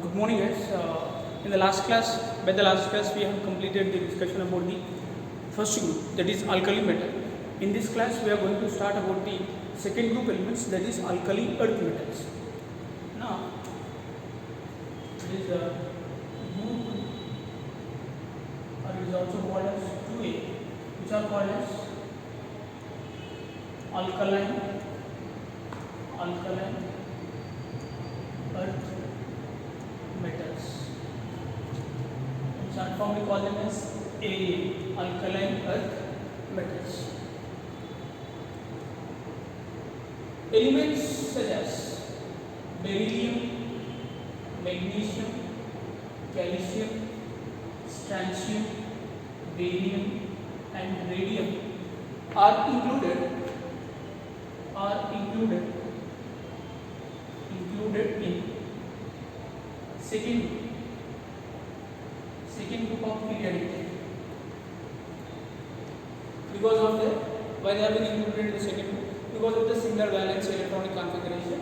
Good morning, guys. In the last class, we have completed the discussion about the first group, that is alkali metal. In this class, we are going to start about the second group elements, that is alkali earth metals. Now, it is a group, or it is also called as 2A, which are called as alkaline earth metals. In short form, we call them as AA, alkaline earth metals. Elements such as beryllium, magnesium, calcium, strontium, barium, and radium are included in second group of periodic. Because of the why they have been included in the second group? Because of the similar valence electronic configuration.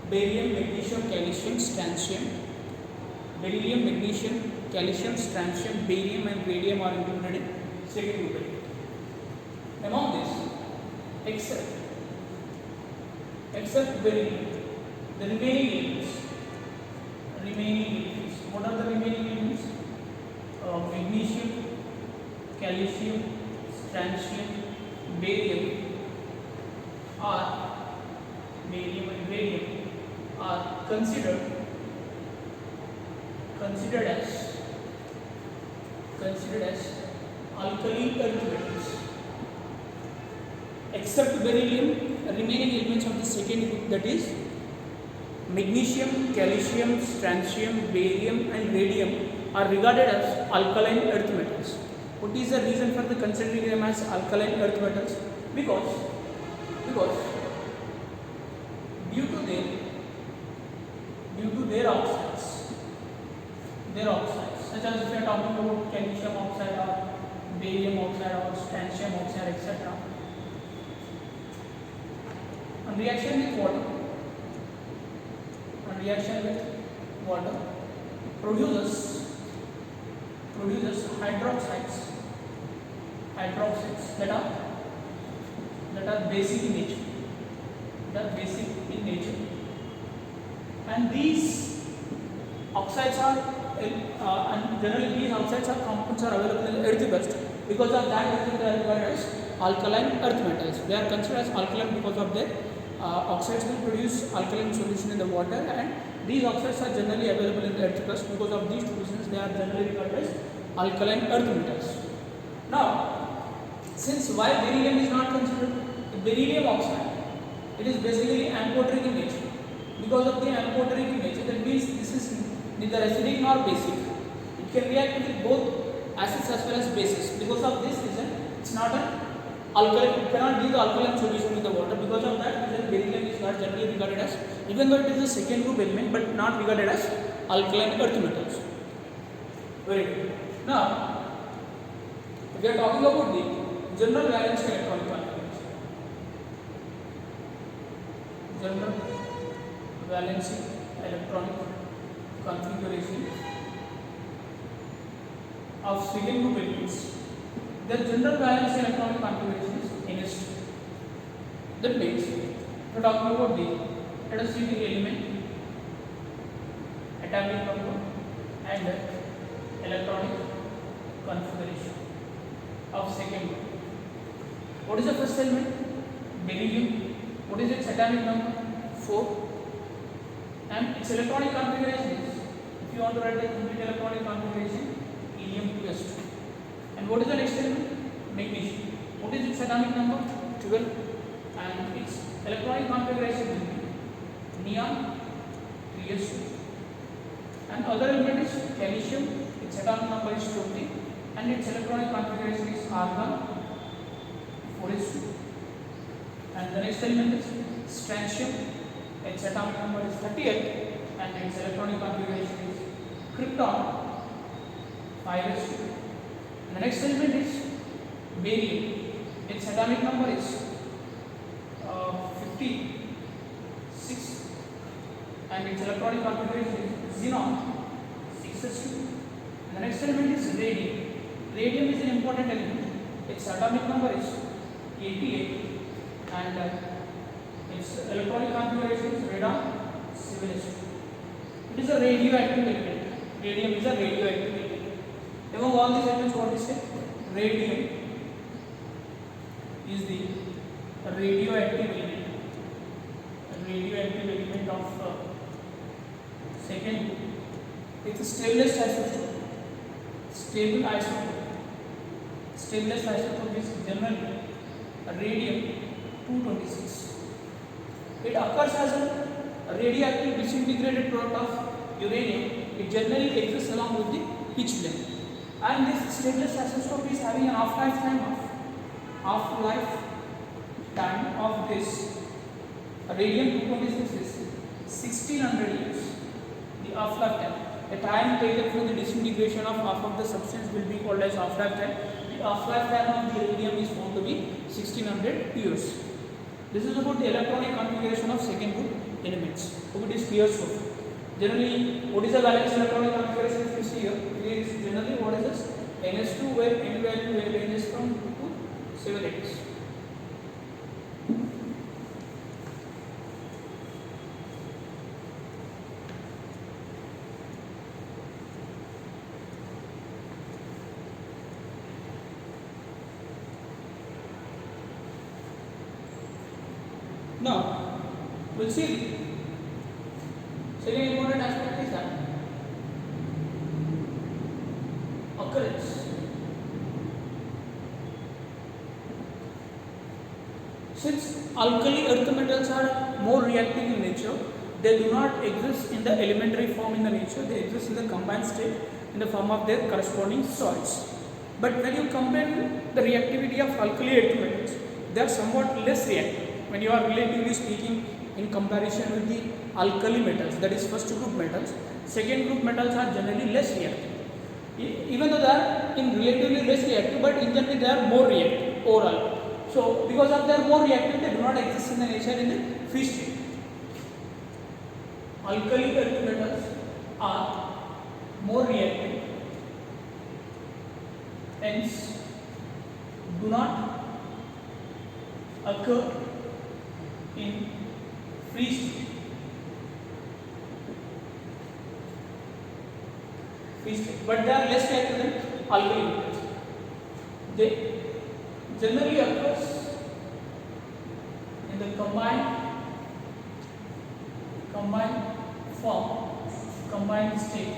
Barium, magnesium, calcium, strontium. Beryllium, magnesium, calcium, strontium, barium, and radium are included in second group. Among this, except beryllium, the remaining elements. What are the remaining elements? Magnesium, calcium, strontium, barium and radium are considered as alkali earth metals. Except beryllium, remaining elements of the second group, that is magnesium, calcium, strontium, barium, and radium, are regarded as alkaline earth metals. What is the reason for the considering them as alkaline earth metals? Because due to their oxides, such as if we are talking about calcium oxide or barium oxide or strontium oxide, etc. On reaction with water, produces hydroxides that are basic in nature. And these oxides and generally these oxides or compounds are available in the earthy crust. Because of that reason, they are regarded as alkaline earth metals. They are considered as alkaline because of their oxides will produce alkaline solution in the water, and these oxides are generally available in the earthy crust. Because of these two reasons, they are generally regarded as alkaline earth metals. Now, since why beryllium is not considered? The beryllium oxide, it is basically amphoteric in nature. Because of the amphoteric in nature, that means this is neither acidic nor basic. It can react with both acids as well as bases. Because of this reason, it's not an alkaline. It cannot give the alkaline solution in the water. Because of that reason, beryllium is not generally regarded as, even though it is a second group element, but not regarded as alkaline earth metals. Very good. Now, we are talking about the general valence electronic configuration. General valence electronic configuration of second group elements. The general valence electronic configuration is NS2. That means we are talking about the acidic element, atomic number, and electronic configuration of second group. What is the first element? Beryllium. What is its atomic number? 4. And its electronic configuration is, if you want to write the complete electronic configuration, helium-2s2. And what is the next element? Magnesium. What is its atomic number? 12. And its electronic configuration will be neon, 3s2. And other element is calcium. Its atomic number is 20. And its electronic configuration is argon, 4s2. And the next element is strontium. Its atomic number is 38, and its electronic configuration is krypton, 5s2. And the next element is barium. Its atomic number is 56, and its electronic configuration is xenon 6s2. And the next element is radium. Radium is an important element. Its atomic number is 88 and its electronic configuration is radon 7s2. It is a radioactive element. Radium is a radioactive element. Among all these elements, what is it? Radium is the radioactive element. Radioactive element of second. It's a stabilized isotope. Stable isotope. Stabilized isotope is generally radium 226. It occurs as a radioactive disintegrated product of uranium. It generally exists along with the pitch blende. And this stateless isotope is having an half-life time of this radium 226 is 1600 years. The half-life time. The time taken for the disintegration of half of the substance will be called as half-life time. The half-life time of the radium is found to be 1600 years. This is about the electronic configuration of second group elements. Hope it is clear so. Generally, what is the valence electronic configuration if you see here? It is generally what is this? Ns2 where n value ranges from 2 to 7x. Now, we'll see. Second important aspect is that occurrence. Since alkali earth metals are more reactive in nature, they do not exist in the elementary form in the nature. They exist in the combined state in the form of their corresponding salts. But when you compare the reactivity of alkali earth metals, they are somewhat less reactive. When you are relatively speaking in comparison with the alkali metals, that is first group metals, second group metals are generally less reactive. Even though they are in relatively less reactive, but in general they are more reactive overall. So because of their more reactive, they do not exist in the nature in the free state. Alkali earth metals are more reactive, hence do not occur in free state. But they are less reactive than alkali metals. They generally occurs in the combined state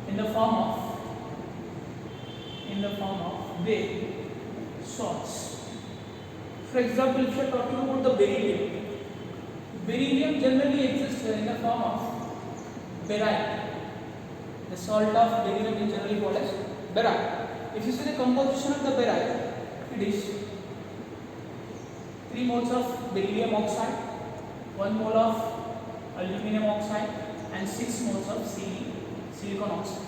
in the form of their salts. For example, if you are talking about the beryllium generally exists in the form of beryl. The salt of beryllium is generally called as beryl. If you see the composition of the beryl, it is 3 moles of beryllium oxide, 1 mole of aluminum oxide, and 6 moles of silicon oxide.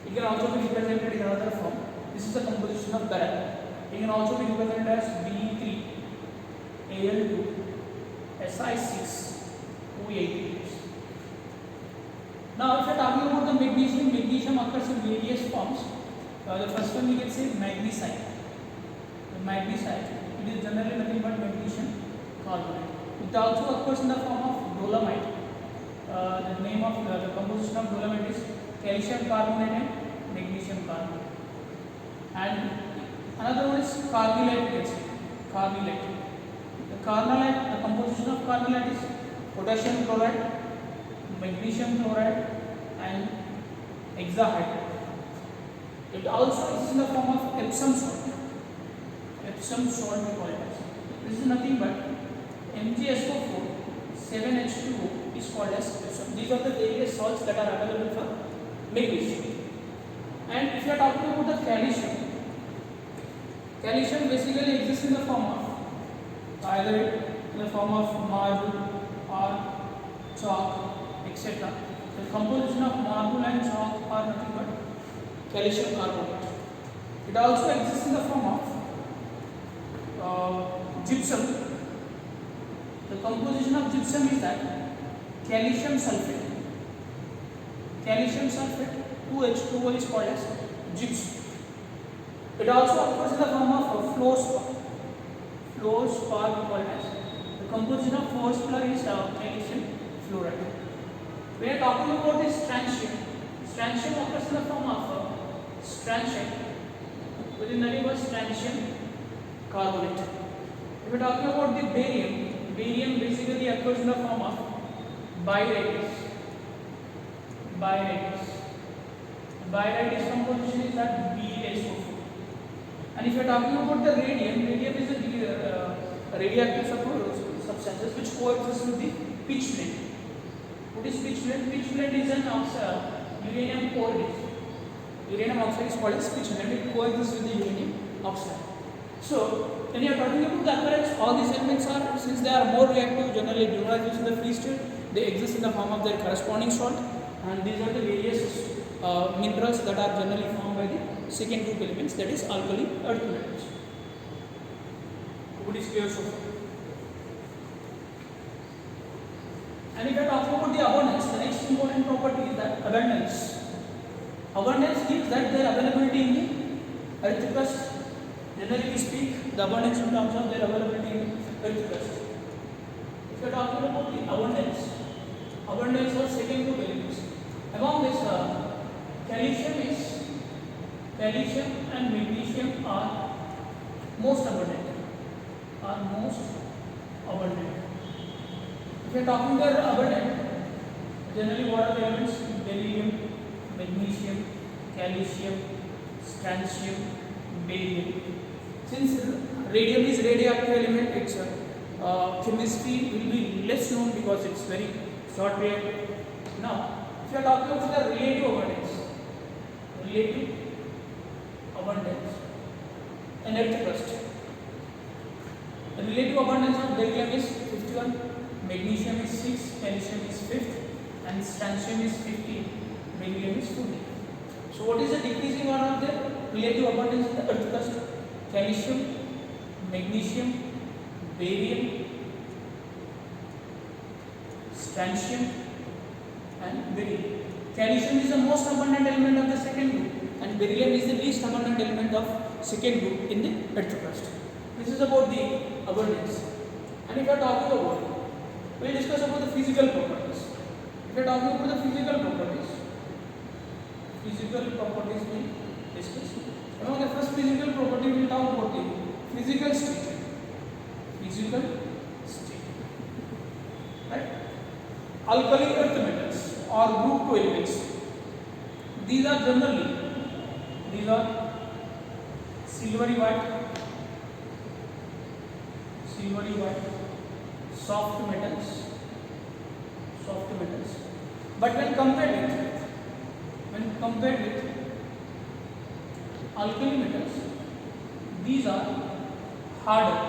It can also be represented in another form. This is the composition of beryl. It can also be represented as Be3Al2 Si6O8. Now, if you are talking about the magnesium occurs in various forms. The first one we can say magnesite. The magnesite, it is generally nothing but magnesium carbonate. It also occurs in the form of dolomite. The name of the composition of dolomite is calcium carbonate and magnesium carbonate. And another one is carbonate. The composition of carbonate is potassium chloride, magnesium chloride, and hexahydride. It also is in the form of Epsom salt. Epsom salt we call it as. This is nothing but MgSO4 7H2O is called as Epsom. These are the various salts that are available for magnesium. And if you are talking about the calcium basically exists in the form of either in the form of marble or chalk, etc. The composition of marble and chalk are nothing but calcium carbonate. It also exists in the form of gypsum. The composition of gypsum is that calcium sulfate. calcium sulfate, 2H2O is called as gypsum. It also occurs in the form of a fluorspar. Fluorspar called as the composition of fluorspar is calcium fluoride. We are talking about this strontium. Strontium occurs in the form of strontium. Within the name of strontium carbonate. If we are talking about the barium, barium basically occurs in the form of barytes. Barytes composition is that BaSO4. And if you are talking about the radium, radium is a radioactive substances which coexist with the pitchblende. What is pitchblende? Pitchblende is an uranium ore. Uranium oxide is called as pitchblende. It coexists with the uranium oxide. So when you are talking about the occurrence, all these elements are, since they are more reactive, generally do not exist in the free state. They exist in the form of their corresponding salt, and these are the various minerals that are generally formed by the second group elements, that is alkali earth metals. What is clear so far? And if I talk about the abundance, the next important property is that abundance. Abundance means that their availability in the earth crust. Generally we speak the abundance in terms of their availability in the earth crust. If we are talking about the abundance of second group elements, among this calcium and magnesium are most abundant. If you are talking about abundant, generally what are the elements? Beryllium, magnesium, calcium, strontium, barium. Since radium is radioactive element, its chemistry will be less known because it's very short reactive. Now, if you are talking about the relative abundance in earth crust, the relative abundance of beryllium is 51, magnesium is 6, calcium is 5th, and strontium is 15, beryllium is 40. So what is the decreasing order of the relative abundance in the earth crust? Calcium, magnesium, barium, strontium, and beryllium. Calcium is the most abundant element of the second group, and beryllium is the least abundant element of second group in the earth crust. This is about the abundance. And if we are talking about, we will discuss about the physical properties. If we are talking about the physical properties we discuss. Among the first physical property, we will talk about the physical state. Right? Alkali earth metals or group 2 elements. These are silvery white, soft metals. But when compared with alkali metals, these are harder.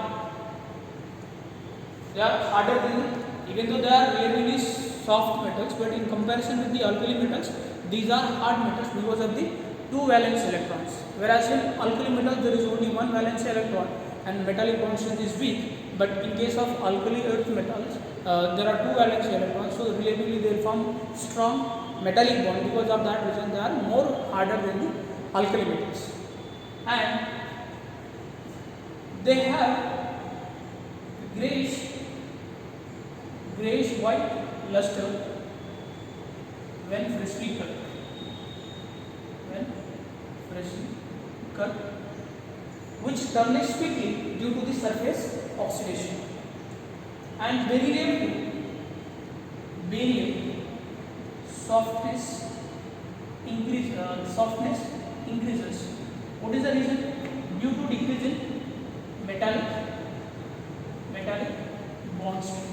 They are harder than, even though they are relatively soft metals, but in comparison with the alkali metals, these are hard metals because of the 2 valence electrons. Whereas in alkali metals there is only 1 valence electron and metallic bond strength is weak. But in case of alkali earth metals, there are 2 valence electrons, so relatively they will form strong metallic bond. Because of that reason, they are more harder than the alkali metals, and they have grayish white luster when freshly cut, which tarnish quickly due to the surface oxidation. And beryllium softness increases. What is the reason? Due to decrease in metallic bond strength.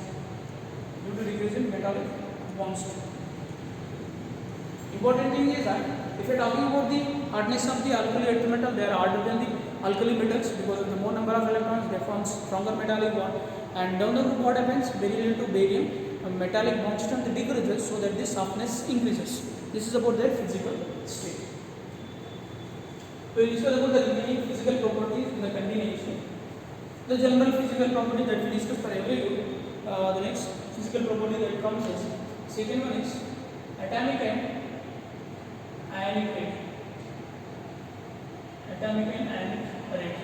Important thing is that if you are talking about the hardness of the alkali earth metal, they are harder than the alkali metals because of the more number of electrons. They form stronger metallic bond. And down the road, what happens? Beryllium to barium, metallic bond strength decreases so that the softness increases. This is about their physical state. We will discuss about the remaining physical properties in the continuation. The general physical property that we discuss for every group. The next physical property that comes is, second one is atomic and ionic rate, atomic and ionic rate.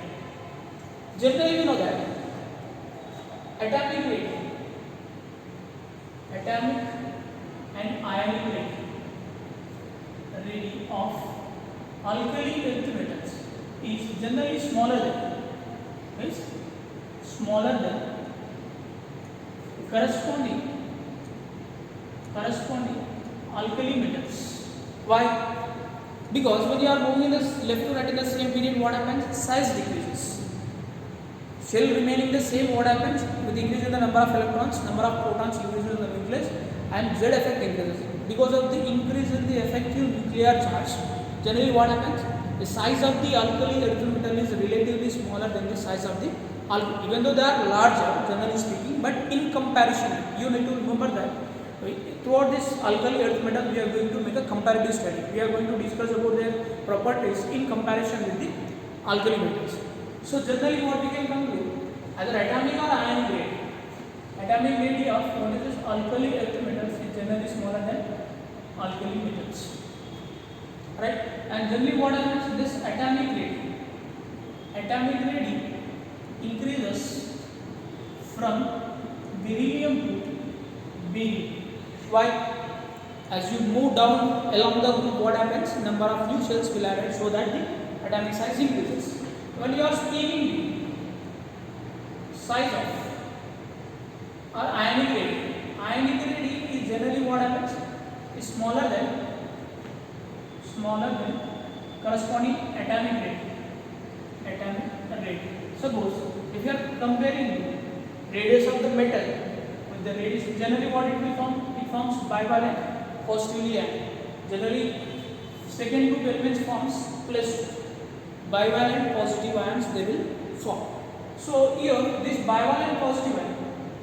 Generally we know that atomic rate, atomic and ionic rate of alkali earth metals is generally smaller than corresponding alkali metals. Why? Because when you are moving in the left to right in the same period, what happens? Size decreases. Shell remaining the same, what happens? With increase in the number of electrons, number of protons increases in the nucleus, and Z effect increases. Because of the increase in the effective nuclear charge, generally what happens? The size of the alkali earth metal is relatively smaller than the size of the alkali, even though they are larger, generally speaking, but in comparison, you need to remember that throughout this alkali earth metal, we are going to make a comparative study. We are going to discuss about their properties in comparison with the alkali metals. So generally what we can conclude, either atomic or ionic rate. Atomic rate of what is this alkali earth metals is generally smaller than alkali metals. Right? And generally what happens, this atomic rate increases from beryllium to barium. Why? As you move down along the group, what happens? Number of new shells will add so that the atomic size increases. When you are speaking size of or ionic rate is generally what happens? Is smaller than corresponding atomic rate. Suppose if you are comparing radius of the metal with the radius, generally what it will form? It forms bivalent positively ion. Generally second group elements forms plus bivalent positive ions they will form. So here this bivalent positive ion,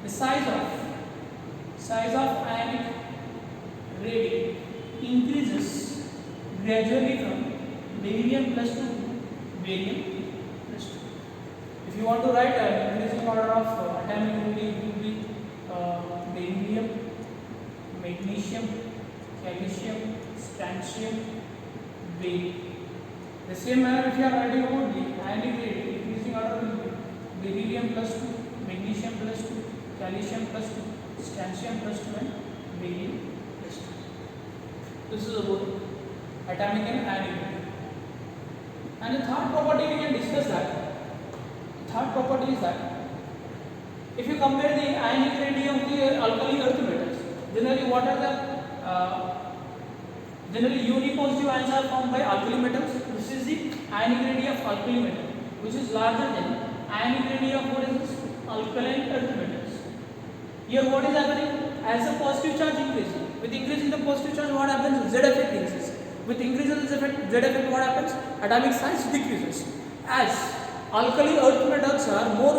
the size of ionic radius increases gradually from beryllium plus 2 to barium plus 2. If you want to write an increasing order of atomic rate, it will be beryllium, magnesium, calcium, strontium, barium. The same manner, if you are writing about the ionic rate, increasing order will be beryllium plus 2, magnesium plus 2, calcium plus 2, strontium plus 2 and barium plus 2. This is about atomic and ionic rate. And the third property we can discuss that. The third property is that if you compare the ionic rate of the alkali earth metals, generally what are the generally unipositive ions are formed by alkali metals. This is the ionic rate of alkali metal, which is larger than ionic rate of what is this? Alkaline earth metals. Here what is happening? As the positive charge increases, with increase in the positive charge, what happens? Z effect increases. With increase in Z effect, what happens? Atomic size decreases. As alkali earth metals are more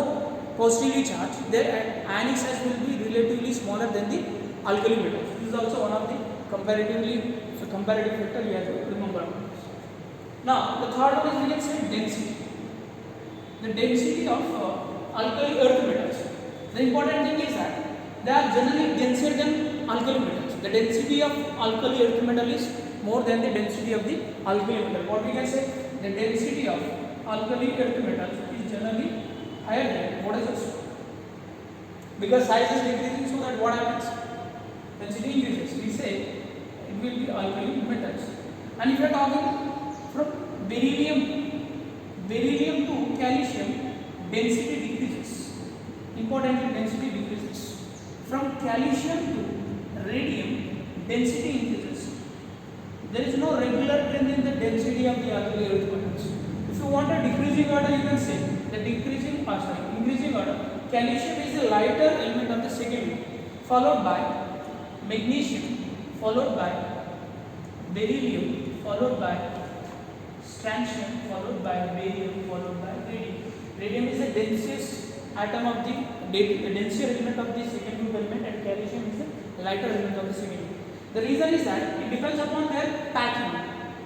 positively charged, their ionic size will be relatively smaller than the alkali metals. This is also one of the comparative factor we have to remember. Now the third one is we can say density. The density of alkali earth metals. The important thing is that they are generally denser than alkali metals. The density of alkali earth metal is more than the density of the alkali metal. What we can say? The density of alkali earth metals is generally higher than what is this? Because size is decreasing, so that what happens? Density increases. We say it will be alkali metals. And if you are talking from beryllium to calcium, density decreases. Importantly, density decreases. From calcium to radium, density increases. There is no regular trend in the density of the alkali earth metals. If you want a decreasing order, you can say the increasing order. Calcium is the lighter element of the second group, followed by magnesium, followed by beryllium, followed by strontium, followed by barium, followed by radium. Radium is the densest element of the second group element, and calcium is the lighter element of the second group. The reason is that it depends upon their packing,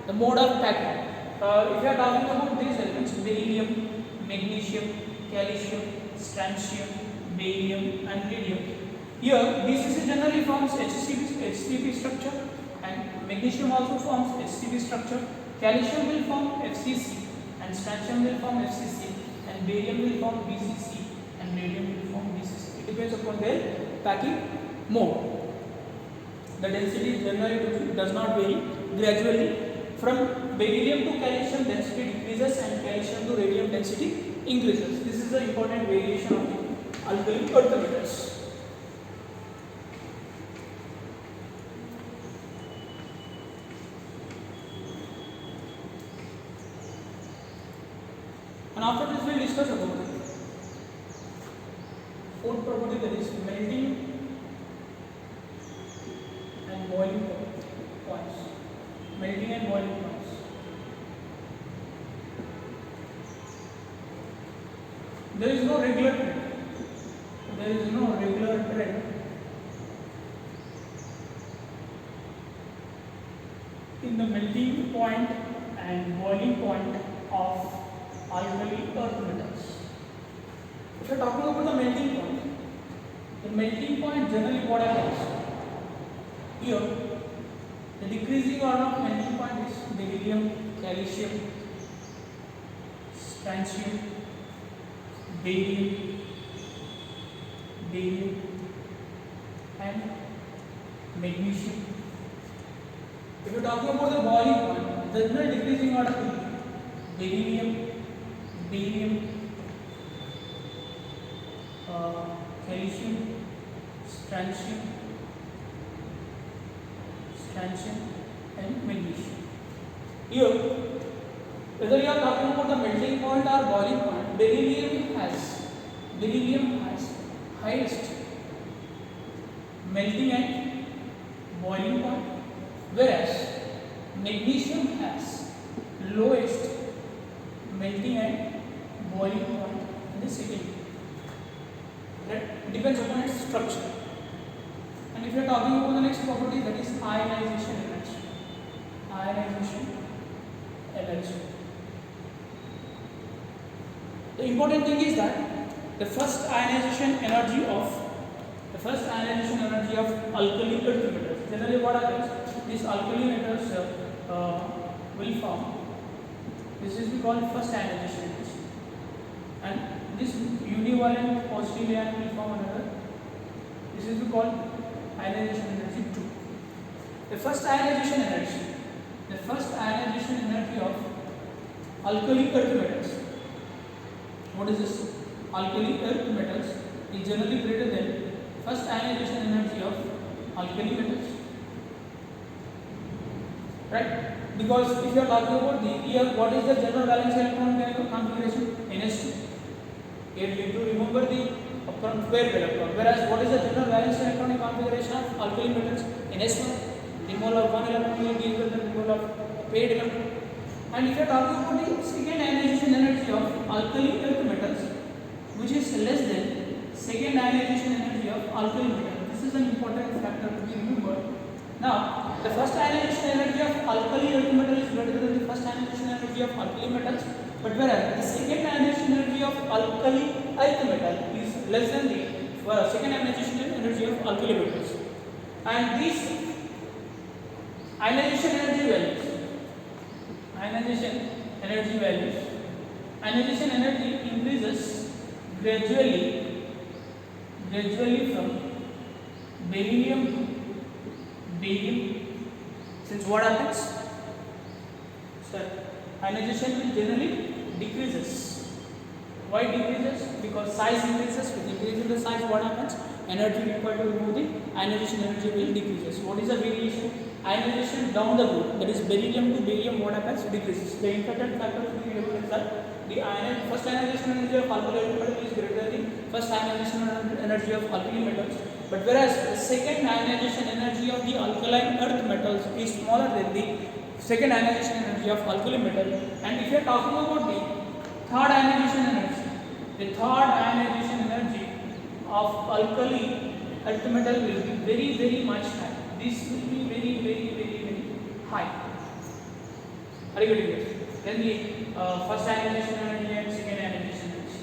the mode of packing. If you are talking about these elements, beryllium, magnesium, calcium, strontium, barium and radium, here BCC generally forms HCP structure, and magnesium also forms HCB structure, calcium will form FCC, and strontium will form FCC, and barium will form BCC, and radium will form BCC. It depends upon their packing mode. The density generally does not vary. Gradually from beryllium to calcium density decreases and calcium to radium density increases. This is the important variation of the alkali earth metals. And after this we will discuss about the fourth property, that is melting and boiling points. Melting and boiling points. There is no regular trend. There is no regular trend in the melting point and boiling point of alkali earth metals. If you are talking about the melting point generally what happens? Here, the decreasing order of melting point is beryllium, calcium, strontium, barium, and magnesium. If you are talking about the boiling point, the general decreasing order will be beryllium, barium, calcium, strontium, and magnesium. Here, whether you are talking about the melting point or boiling point, beryllium has highest melting and boiling point, whereas magnesium has lowest melting and boiling point in the second. That depends upon its structure. And if you are talking about the next property, that is ionization energy. The important thing is that the first ionization energy of alkali earth metals. Generally, what happens? These alkali metals will form. This is called first ionization energy, and this univalent positive ion will form another. This is called ionization energy 2. The first ionization energy of alkali earth metals. What is this? Alkali earth metals is generally greater than first ionization energy of alkali metals. Right? Because if you are talking about here, what is the general valence electron configuration? NS2. Here you need to remember the upfront paired electron. Whereas what is the general valence electronic configuration of alkali metals? NS1. The mole of one electron will be equal to the mole of paired electron. And if you are talking about the second ionization energy of alkali earth metals, which is less than second ionization energy of alkali metal, this is an important factor to be remembered. Now, the first ionization energy of alkali earth metal is greater than the first ionization energy of alkali metals, but whereas the second ionization energy of alkali earth metal is less than the second ionization energy of alkali metals. And these ionization energy increases gradually from beryllium to barium. Since what happens? Sir, ionization will generally decreases. Why decreases? Because size increases. With increase in the size, what happens? Energy required to remove the ionization energy will decreases. What is the variation? Ionization down the group, that is beryllium to barium, what happens? Decreases. The important factor to be able is that the first ionization energy of alkali metal is greater than the first ionization energy of alkali metals. But whereas the second ionization energy of the alkaline earth metals is smaller than the second ionization energy of alkali metal. And if you are talking about the third ionization energy of alkali earth metal will be very much high. This will be very high. Are you getting this? Then the first ionization energy and second ionization energy.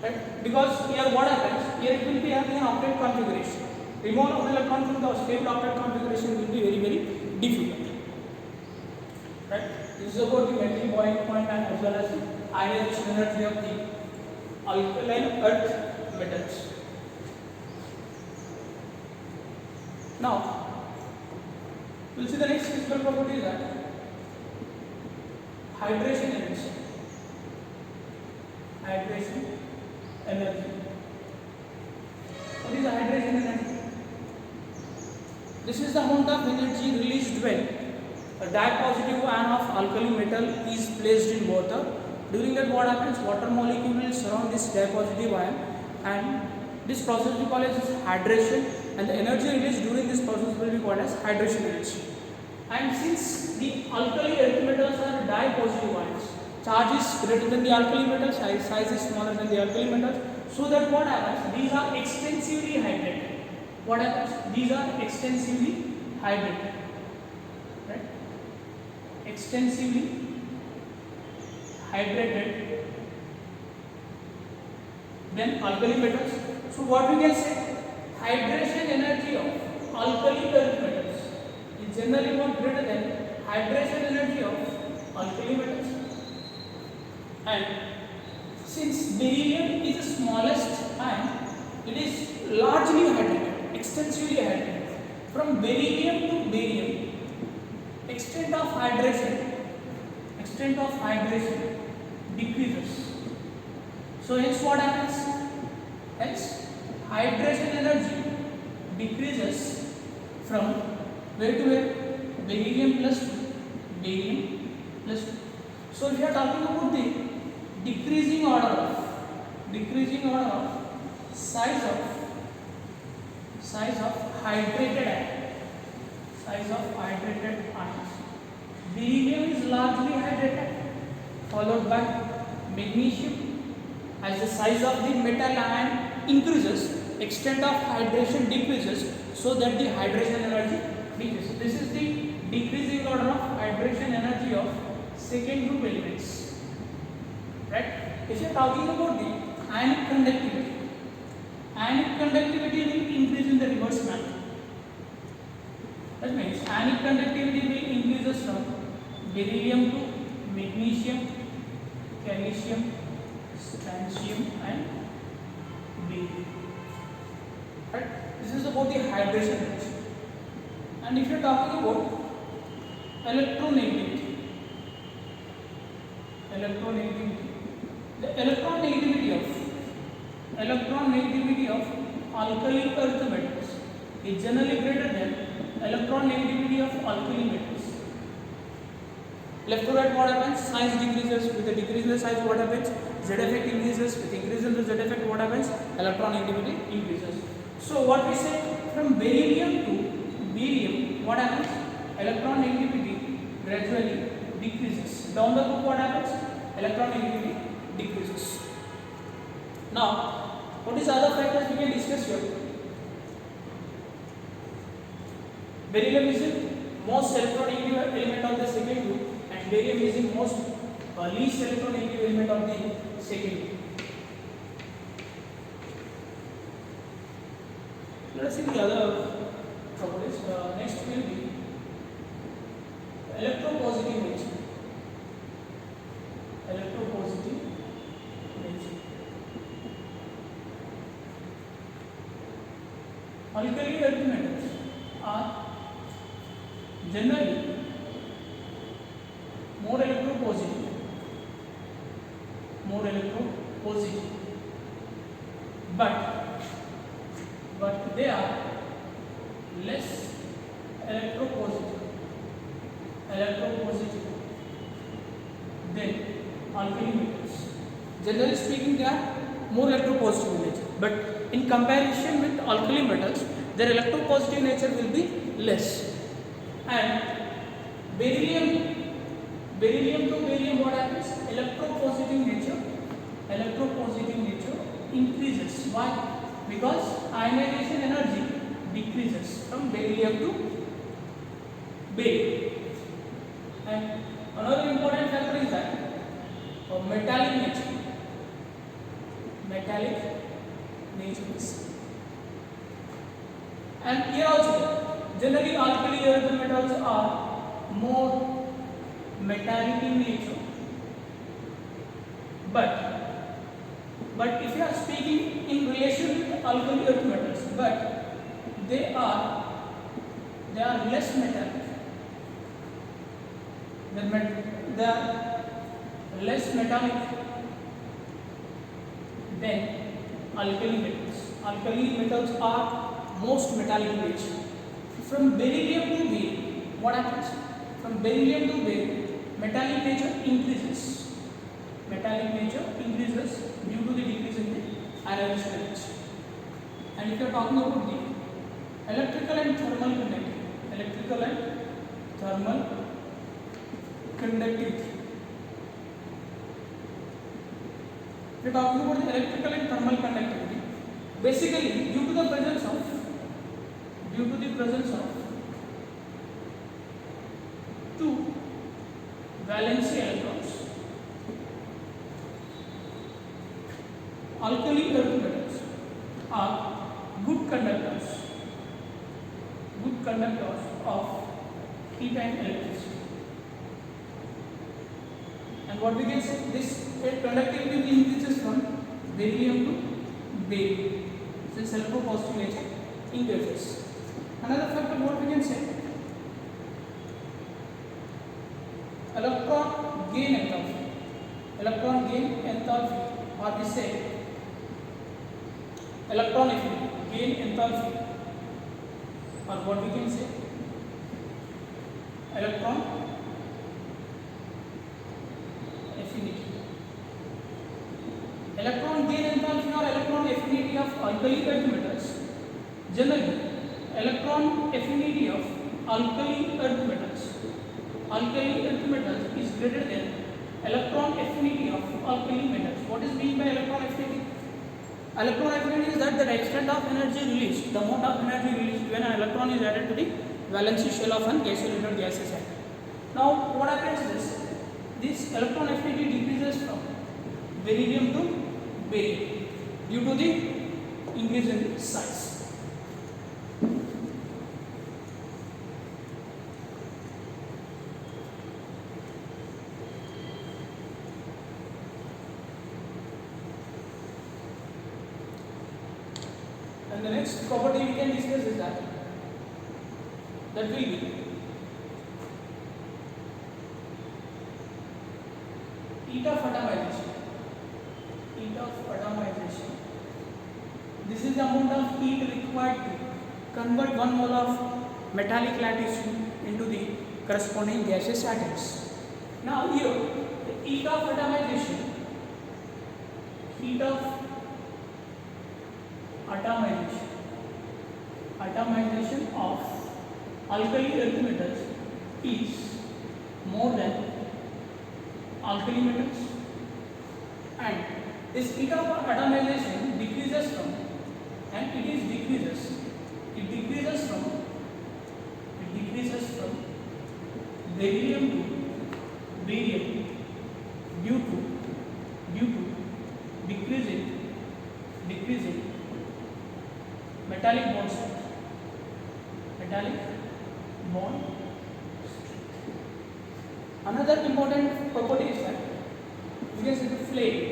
Right? Because here what happens? Here it will be having an octet configuration. Removal of the electron from the stable octet configuration will be very This is about the melting boiling point and as well as the ionization energy of the alkaline earth metals. Now, we'll see the next physical property is that hydration energy. Hydration energy. What is the hydration energy? This is the amount of energy released when a dipositive ion of alkali metal is placed in water. During that, what happens? Water molecule will surround this dipositive ion, and this process we call as hydration, and the energy released during this process will be called as hydration energy. And since the alkali earth metals are dipositive ions, charge is greater than the alkali metals, size is smaller than the alkali metals, so that what happens? These are extensively hydrated. What happens? These are extensively hydrated, right? Extensively hydrated then alkali metals. So what we can say? Hydration energy of alkali earth metals is generally more greater than hydration energy of alkali metals. And since beryllium is the smallest ion, it is largely hydrated, extensively hydrated. From beryllium to barium, extent of hydration decreases. So hence what happens? Hence hydration energy decreases from where to where? Beryllium plus 2. Barium plus 2. So if you are talking about the decreasing order of size of hydrated ions. Beryllium is largely hydrated, followed by magnesium. As the size of the metal ion increases, extent of hydration decreases, so that the hydration energy decreases. This is the decreasing order of hydration energy of second group elements. Right? If you are talking about the ionic conductivity will increase in the reverse manner. That means ionic conductivity will increases from beryllium to magnesium, calcium, strontium and barium. Right? This is about the hydration energy. And if you are talking about electronegativity, the electron negativity of alkali earth metals is generally greater than electron negativity of alkali metals. Left to right, what happens? Size decreases. With the decrease in the size, what happens? Z effect increases. With increase in the Z effect, what happens? Electron negativity increases. So what we say, from beryllium to barium, what happens? Electron negativity gradually decreases. Down the loop, what happens? Electron negativity decreases. Now, what is other factors we can discuss here? Beryllium is the most electronegative element of the second group, and barium is the most least electronegative element of the second group. Let us see the other properties. Next will be electropositive nature. Alkali earth metals are generally more electropositive, but they are less electropositive than alkali metals. Generally speaking, they are more electropositive in nature, but in comparison with alkali metals, their electropositive nature will be less. And beryllium to barium, what happens? Electropositive nature increases. Why? Because ionization energy decreases from beryllium to barium. And another important factor is that metallic nature. And here also, generally alkali earth metals are more metallic in nature, but if you are speaking in relation with alkali earth metals, but they are less metallic. They are less metallic than alkali metals. Alkali metals are most metallic in nature. From beryllium to barium, what happens? From beryllium to barium, metallic nature increases. Metallic nature increases due to the decrease in the ionization energy. And if you are talking about the electrical and thermal conductivity, if you are talking about the electrical and thermal conductivity, basically due to the presence of two valency electrons, alkali earth metals are good conductors of heat and electricity. And what we can say, this conductivity increases from beryllium to barium. Since electropositive nature increases. Another factor, what we can say, electron gain enthalpy, or we say electron affinity, gain enthalpy, or what we can say, electron affinity. Electron gain enthalpy or electron affinity of alkali earth metals. Generally, electron affinity of alkali earth metals is greater than electron affinity of alkali metals. What is meant by electron affinity? Electron affinity is that the extent of energy released, the amount of energy released when an electron is added to the valency shell of an gasolated gaseous atom. Now, what happens is this electron affinity decreases from beryllium to barium due to the increase in size. And the next property we can discuss is that will be heat of atomization. This is the amount of heat required to convert 1 mole of metallic lattice into the corresponding gaseous atoms. Now here, the heat of atomization of alkali earth metals is more than alkali metals, and this heat of atomization decreases from beryllium to barium due to decreasing metallic bond strength. Another important property is that you can see the flame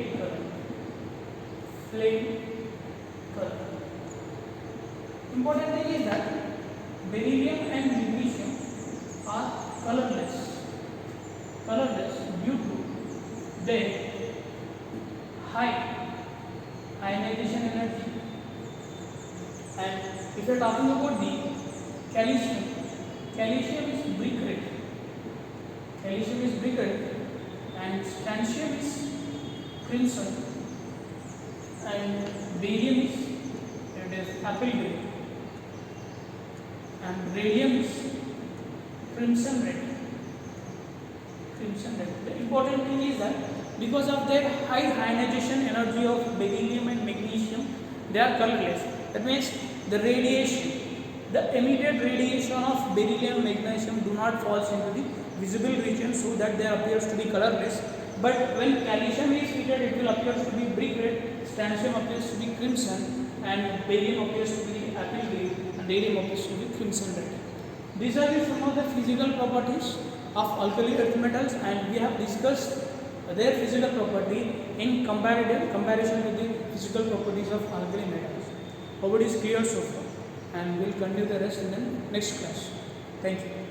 curve. Important thing is that beryllium and magnesium are colorless due to their high ionization energy. And if you are talking about the calcium is brick red, and strontium is crimson, and barium is apple green, and radium is crimson red. The important thing is that because of their high ionization energy of beryllium and magnesium, they are colorless. That means the emitted radiation of beryllium and magnesium do not fall into the visible region, so that they appears to be colorless. But when calcium is heated, it will appear to be brick red, strontium appears to be crimson, and barium appears to be apple green, and radium appears to be crimson red. These are some of the physical properties of alkali earth metals, and we have discussed their physical property in comparison with the physical properties of alkali metals. Hope it is clear so far, and we'll continue the rest in the next class. Thank you.